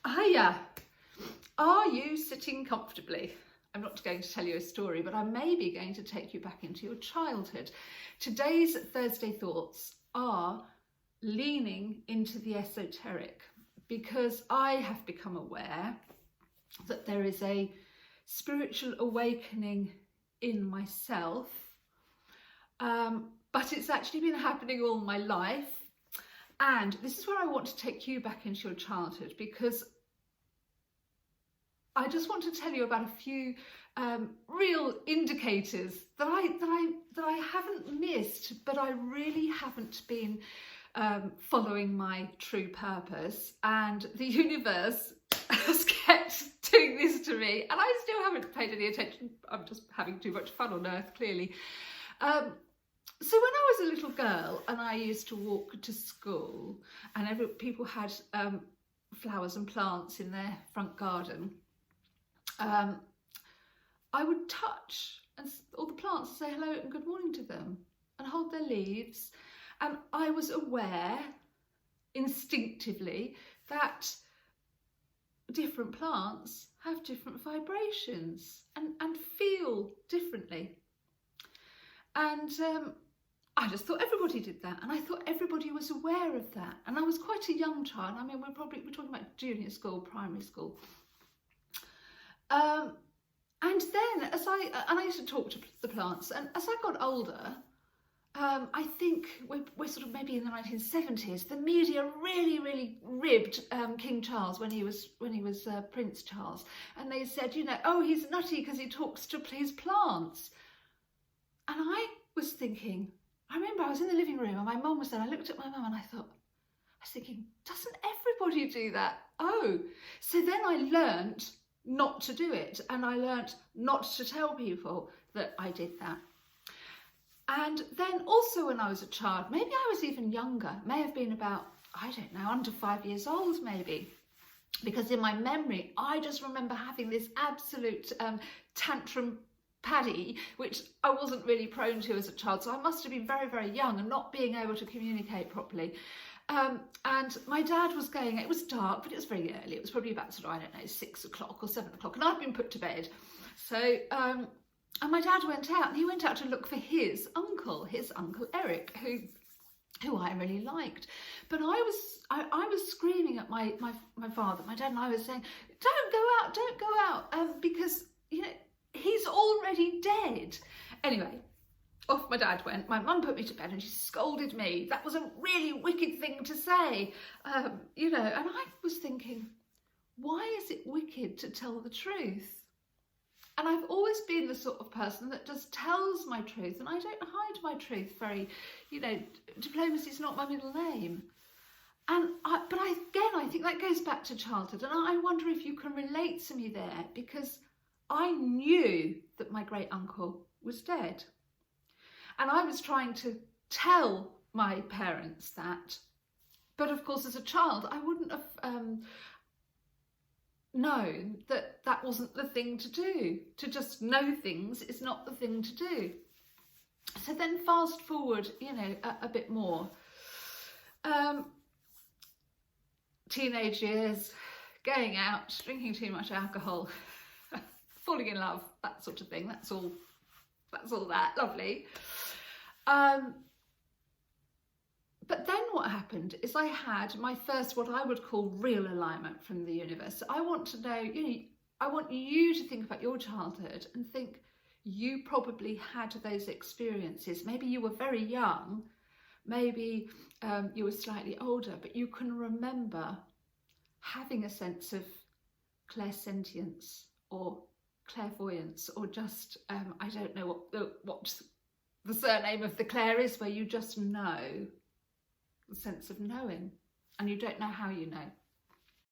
Hiya! Are you sitting comfortably? I'm not going to tell you a story, but I may be going to take you back into your childhood. Today's Thursday Thoughts are leaning into the esoteric, because I have become aware that there is a spiritual awakening in myself, but it's actually been happening all my life. And this is where I want to take you back into your childhood, because I just want to tell you about a few real indicators that I haven't missed, but I really haven't been following my true purpose, and the universe has kept doing this to me, and I still haven't paid any attention. I'm just having too much fun on earth, clearly. So when I was a little girl and I used to walk to school, and people had flowers and plants in their front garden, I would touch all the plants and say hello and good morning to them and hold their leaves, and I was aware instinctively that different plants have different vibrations and feel differently. And I just thought everybody did that, and I thought everybody was aware of that. And I was quite a young child. I mean, we're talking about junior school, primary school. And then I used to talk to the plants, and as I got older, I think we're sort of maybe in the 1970s, the media really ribbed King Charles when he was Prince Charles, and they said, you know, oh, he's nutty because he talks to his plants. And I was thinking, I remember I was in the living room and my mum was there. I looked at my mum and I was thinking, doesn't everybody do that? Oh, so then I learnt not to do it, and I learnt not to tell people that I did that. And then also when I was a child, maybe I was even younger, may have been about, I don't know, under 5 years old maybe, because in my memory, I just remember having this absolute tantrum paddy, which I wasn't really prone to as a child. So I must have been very young and not being able to communicate properly. And my dad was going, it was dark, but it was very early. It was probably about sort of, I don't know, 6 o'clock or 7 o'clock, and I'd been put to bed. So, and my dad went out, and he went out to look for his uncle Eric, who I really liked. But I was screaming at my father, my dad, and I was saying, don't go out, because, you know, he's already dead. Anyway, off my dad went. My mum put me to bed and she scolded me. That was a really wicked thing to say, you know, and I was thinking, why is it wicked to tell the truth? And I've always been the sort of person that just tells my truth, and I don't hide my truth very, you know, diplomacy's not my middle name. But I think that goes back to childhood, and I wonder if you can relate to me there, because I knew that my great uncle was dead. And I was trying to tell my parents that. But of course, as a child, I wouldn't have known that that wasn't the thing to do. To just know things is not the thing to do. So then fast forward, you know, a bit more. Teenage years, going out, drinking too much alcohol, falling in love, that sort of thing. That's all that, lovely. But then what happened is I had my first, what I would call, real alignment from the universe. So I want to know, you know, I want you to think about your childhood and think you probably had those experiences. Maybe you were very young, maybe you were slightly older, but you can remember having a sense of clairsentients or clairvoyance, or just I don't know what the surname of the Claire is, where you just know, the sense of knowing, and you don't know how you know.